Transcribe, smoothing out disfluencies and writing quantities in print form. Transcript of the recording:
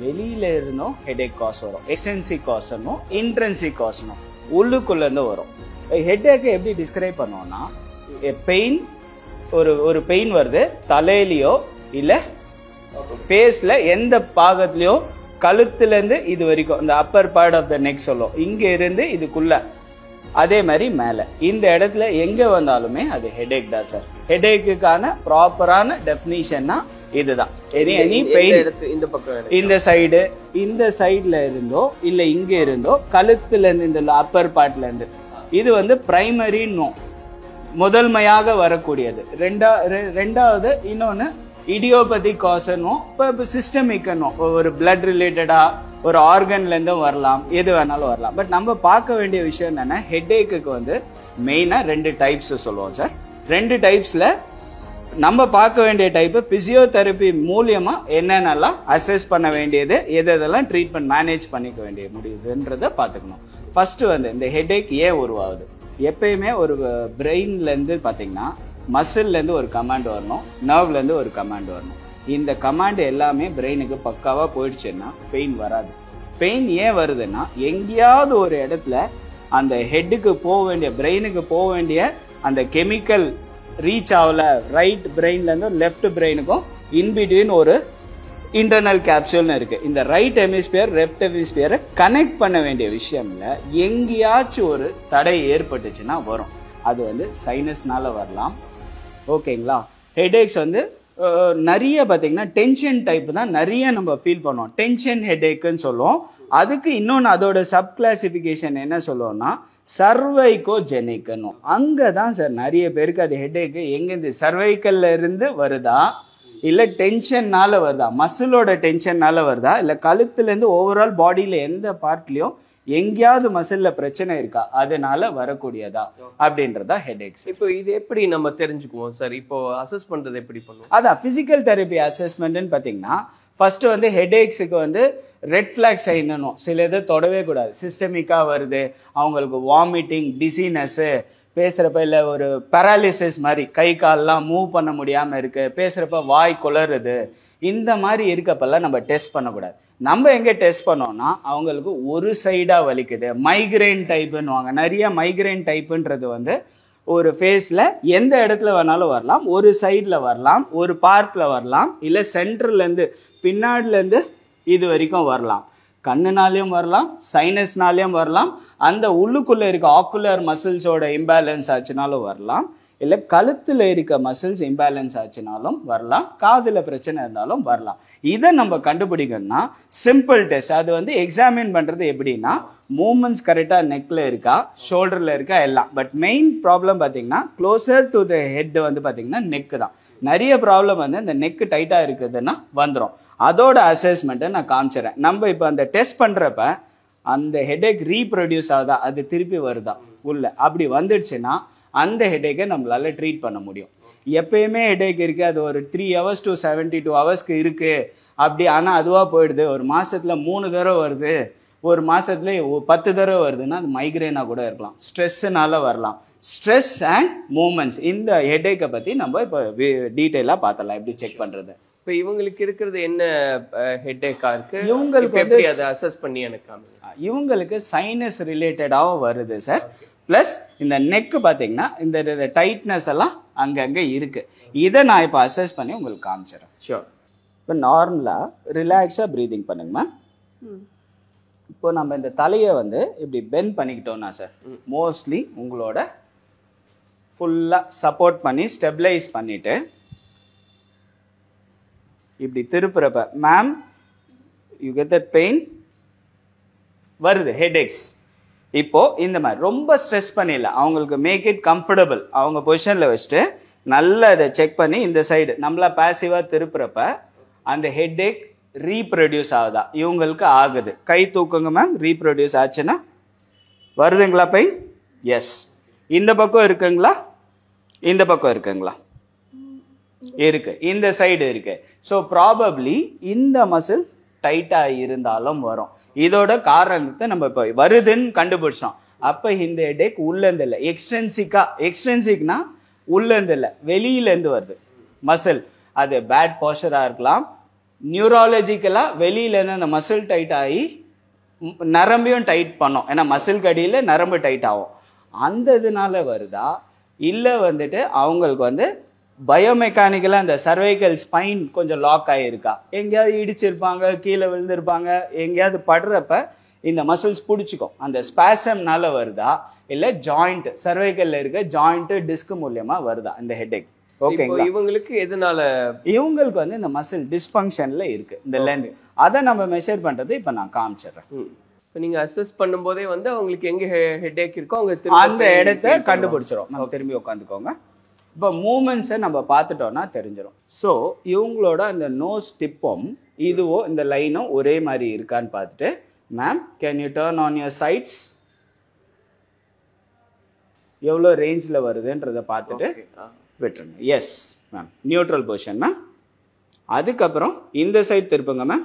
வெளியில இருந்தும் headache cos வரும். எக்ஸ்டென்சிவ் காஸ்னும் இன்ட்ரென்சிக் காஸ்னும் உள்ளுக்குள்ள இருந்து வரும். ஹெடேக்கை எப்படி டிஸ்கிரைப் பண்ணுவோம்னா, பெயின் ஒரு பெயின் வருது தலையிலயோ இல்ல ஃபேஸ்ல எந்த பாகத்திலயோ, கழுத்துல இருந்து இது வரைக்கும் இந்த upper part of the neck சொல்லும், இங்க இருந்து இதுக்குள்ள, அதே மாதிரி மேல இந்த இடத்துல எங்க வந்தாலுமே அது ஹெடேக் தான் சார். ஹெடேக்குக்கான ப்ராப்பரான டெஃபினிஷன்னா இதுதான். எனி பெயின் இந்த சைடு, இந்த சைடுல இருந்தோ இல்ல இங்க இருந்தோ, கழுத்துல இருந்து இந்த அப்பர் பார்ட்ல இருந்து, இது வந்து பிரைமரி நோ, முதன்மையாக வரக்கூடியது. ரெண்டாவது இன்னொன்னு இடியோபதிக் காசனும் இப்போ சிஸ்டமிக்கனும், ஒரு பிளட் ரிலேட்டடா ஒரு ஆர்கன்ல இருந்தும் வரலாம், எது வேணாலும் வரலாம். பட் நம்ம பார்க்க வேண்டிய விஷயம் என்னன்னா, ஹெடேக்கு வந்து மெயினா 2 டைப்ஸ் சொல்லுவோம் சார். 2 டைப்ஸ்ல நம்ம பார்க்க வேண்டிய டைப் பிசியோதெரபி மூலியமா என்னென்னலாம் அசஸ் பண்ண வேண்டியது, எதெல்லாம் ட்ரீட்மெண்ட் மேனேஜ் பண்ணிக்க வேண்டிய முடியுதுன்றத பாத்துக்கணும். ஃபர்ஸ்ட் வந்து இந்த ஹெடேக் ஏன் உருவாகுது. எப்பயுமே ஒரு பிரெயின்ல இருந்து பாத்தீங்கன்னா மசில்ல இருந்து ஒரு கமாண்ட் வரணும், நர்வ்ல இருந்து ஒரு கமாண்ட் வரணும். இந்த கமாண்ட் எல்லாமே பிரெயினுக்கு பக்காவா போயிடுச்சுன்னா பெயின் வராது. பெயின் ஏன் வருதுன்னா, எங்கேயாவது ஒரு இடத்துல அந்த ஹெட்டுக்கு போக வேண்டிய, பிரெயினுக்கு போக வேண்டிய அந்த கெமிக்கல் ரீச் ஆகல. ரைட் பிரெயின்ல இருந்து லெஃப்ட் பிரெயினுக்கும் இன்பிட்வீன் ஒரு இன்டர்னல் கேப்சூல்னு இருக்கு. இந்த ரைட் ஹெமிஸ்பியர் லெஃப்ட் ஹெமிஸ்பியரை கனெக்ட் பண்ண வேண்டிய விஷயம்ல எங்கேயாச்சும் ஒரு தடை ஏற்பட்டுச்சுன்னா வரும். அது வந்து சைனஸ்னால வரலாம். ஓகேங்களா. ஹெடேக்ஸ் வந்து நிறைய பாத்தீங்கன்னா டென்ஷன் டைப் தான் நிறைய நம்ம ஃபீல் பண்ணுவோம். டென்ஷன் ஹெடேக்குன்னு சொல்லுவோம். அதுக்கு இன்னொன்று அதோட சப் கிளாசிபிகேஷன் என்ன சொல்லுவோம்னா சர்வைகோஜெனிக்னு. அங்கதான் சார் நிறைய பேருக்கு அது ஹெடேக்கு எங்கேருந்து, சர்வைக்கல்ல இருந்து வருதா இல்ல டென்ஷன்னால வருதா, மசிலோட டென்ஷன்னால வருதா, இல்ல கழுத்துல இருந்து ஓவரால் பாடியில எந்த பார்ட்லயும் எங்கேயாவது மசில்ல பிரச்சனை இருக்கா, அதனால வரக்கூடியதா அப்படின்றதா ஹெடேக்ஸ். இப்போ இது எப்படி நம்ம தெரிஞ்சுக்குவோம் சார்? இப்போ அசஸ் பண்றது எப்படி பண்ணுவோம்? அதான் பிசிக்கல் தெரப்பி அசஸ்மெண்ட்னு பாத்தீங்கன்னா, ஃபர்ஸ்ட் வந்து ஹெடேக்ஸுக்கு வந்து ரெட் ஃபிளாக் சைன்னும் சில இதை தொடவே கூடாது. சிஸ்டமிக்கா வருது, அவங்களுக்கு வாமிட்டிங், டிசீனஸ், பேசுறப்ப இல்ல ஒரு பேராலிசிஸ் மாதிரி கை கால்லாம் மூவ் பண்ண முடியாம இருக்கு, பேசுறப்ப வாய் குளறுது, இந்த மாதிரி இருக்கப்பெல்லாம் நம்ம டெஸ்ட் பண்ணக்கூடாது. நம்ம எங்க டெஸ்ட் பண்ணோம்னா, அவங்களுக்கு ஒரு சைடா வலிக்குது, மைக்ரைன் டைப்புன்னு, நிறைய மைக்ரைன் டைப்புன்றது வந்து ஒரு ஃபேஸ்ல எந்த இடத்துல வேணாலும் வரலாம், ஒரு சைட்ல வரலாம், ஒரு பார்ட்ல வரலாம், இல்ல சென்டர்ல இருந்து பின்னாடில இருந்து இது வரைக்கும் வரலாம். கண்ணுனாலையும் வரலாம், சைனஸ்னாலையும் வரலாம், அந்த உள்ளுக்குள்ள இருக்க ஆக்குலர் மசில்ஸோட இம்பேலன்ஸ் ஆச்சுனாலும் வரலாம், இல்ல கழுத்துல இருக்க மசில்ஸ் இம்பேலன்ஸ் ஆச்சுனாலும் வரலாம், காதுல பிரச்சனை இருந்தாலும் வரலாம். இதை நம்ம கண்டுபிடிக்கணும்னா சிம்பிள் டெஸ்ட். அது வந்து எக்ஸாமின் பண்றது எப்படின்னா, மூவ்மெண்ட்ஸ் கரெக்டா நெக்ல இருக்கா, ஷோல்டர்ல இருக்கா எல்லாம். பட் மெயின் ப்ராப்ளம் பாத்தீங்கன்னா க்ளோசர் டு த ஹெட் வந்து பாத்தீங்கன்னா நெக் தான். நிறைய ப்ராப்ளம் வந்து இந்த நெக் டைட்டா இருக்குதுன்னா வந்துடும். அதோட அசஸ்மெண்ட்டை நான் காமிச்சிடறேன். நம்ம இப்போ அந்த டெஸ்ட் பண்றப்ப அந்த ஹெடேக் ரீப்ரொடியூஸ் ஆகுதா, அது திருப்பி வருதா உள்ள, அப்படி வந்துடுச்சுன்னா அந்த ஹெடேக்கை நம்மளால ட்ரீட் பண்ண முடியும். எப்பயுமே ஹெடேக் இருக்கு, அது ஒரு 3 hours to 72 hours இருக்கு அப்படி, ஆனா அதுவா போயிடுது, ஒரு மாசத்துல 3 தடவை வருது, ஒரு மாசத்துல 10 தடவை வருதுன்னா அது மைக்ரேனா கூட இருக்கலாம், ஸ்ட்ரெஸ்னால வரலாம். ஸ்ட்ரெஸ் அண்ட் மூவ்மெண்ட்ஸ், இந்த ஹெடேக்கை பத்தி நம்ம இப்போ டீட்டெயிலா பார்த்தலாம் எப்படி செக் பண்றது. இப்போ இவங்களுக்கு இருக்கிறது என்ன ஹெடேக்கா இருக்கு, இவங்களுக்கு எப்படி அதை அசஸ் பண்ணி எனக்கு இவங்களுக்கு சைனஸ் ரிலேட்டடாகவும் வருது சார். பிளஸ் இந்த நெக் பாத்தீங்கன்னா இந்த டைட்னஸ் எல்லாம் அங்கங்க இருக்கு. இதை நான் இப்போ அசஸ் பண்ணி உங்களுக்கு காமிச்சிடறேன். ஷோர். இப்போ நார்மலா ரிலாக்ஸா ப்ரீதிங் பண்ணுங்க மேம். இப்போ நம்ம இந்த தலையை வந்து இப்படி பெண்ட் பண்ணிக்கிட்டோம்னா சார், மோஸ்ட்லி உங்களோட ஃபுல்லா சப்போர்ட் பண்ணி ஸ்டெபிளைஸ் பண்ணிட்டு இப்படி திருப்புறப்ப ma'am you get that pain வருது, ஹெடேக்ஸ். இப்போ இந்த மாதிரி ரொம்ப ஸ்ட்ரெஸ் பண்ணிடல, அவங்களுக்கு மேக் இட் கம்ஃபர்டபுள், அவங்க பொசிஷன்ல வச்சுட்டு நல்லா இதை செக் பண்ணி இந்த சைடு நம்மளா பாசிவா திருப்புறப்ப அந்த ஹெடேக் ரீப்ரொடியூஸ் ஆகுதா, இவங்களுக்கு ஆகுது. கை தூக்குங்க மேம், ரீப்ரொடியூஸ் ஆச்சுன்னா வருதுங்களா பெயின்? எஸ். இந்த பக்கம் இருக்குங்களா, இந்த பக்கம் இருக்குங்களா? இருக்கு, இந்த சைடு இருக்கு. ஸோ ப்ராபப்ளி இந்த மசில் டைட்டா இருந்தாலும் வரும். இதோட காரணத்தை நம்ம இப்போ வருதுன்னு கண்டுபிடிச்சோம். அப்ப இந்த ஹெடேக் உள்ள இருந்து இல்லை, எக்ஸ்ட்ரென்சிக்னா உள்ள இருந்து இல்லை, வெளியில இருந்து வருது மசில். அது பேட் போஸ்டரா இருக்கலாம், நியூராலஜிக்கலா வெளியில இருந்து அந்த மசில் டைட் ஆகி நரம்பையும் டைட் பண்ணும். ஏன்னா மசில் கடியில நரம்பு டைட் ஆகும். அந்த இதனால வருதா இல்ல வந்துட்டு அவங்களுக்கு வந்து பயோமெக்கானிக்கலா அந்த சர்வைக்கல் ஸ்பைன் கொஞ்சம் லாக் ஆகியிருக்கா, எங்கேயாவது இடிச்சிருப்பாங்க, கீழே விழுந்திருப்பாங்க, எங்கேயாவது படுறப்ப இந்த மசில்ஸ் பிடிச்சிக்கும், அந்த ஸ்பாசம்னால வருதா இல்ல ஜாயிண்ட் சர்வைக்கல்ல இருக்க ஜாயிண்ட் டிஸ்க் மூலியமா வருதா இந்த ஹெட்ஏக்? ஓகேங்களா? இவங்களுக்கு எதனால? இவங்களுக்கு வந்து இந்த மசில் டிஸ்ஃபங்க்ஷன்ல இருக்கு இந்த லென்த். அதை நம்ம மெஷர் பண்றது இப்ப நான் காமிச்சிடுறேன். இப்போ நீங்க அசஸ் பண்ணும்போதே வந்து அவங்களுக்கு எங்க ஹெட்ஏக் இருக்கோ அவங்க அந்த இடத்த கண்டுபிடிச்சிரும். நம்ம திரும்பி உட்காந்துக்கோங்க. இப்போ மூமெண்ட்ஸை நம்ம பார்த்துட்டோம்னா தெரிஞ்சிடும். ஸோ இவங்களோட அந்த நோஸ் டிப்பும் இதுவும் இந்த லைனும் ஒரே மாதிரி இருக்கான்னு பார்த்துட்டு, ma'am can you turn on your sides, எவ்வளோ ரேஞ்சில் வருதுன்றதை பார்த்துட்டு விட்டுருங்க. Yes ma'am, neutral position ma'am. அதுக்கப்புறம் இந்த சைட் திருப்புங்க மேம்.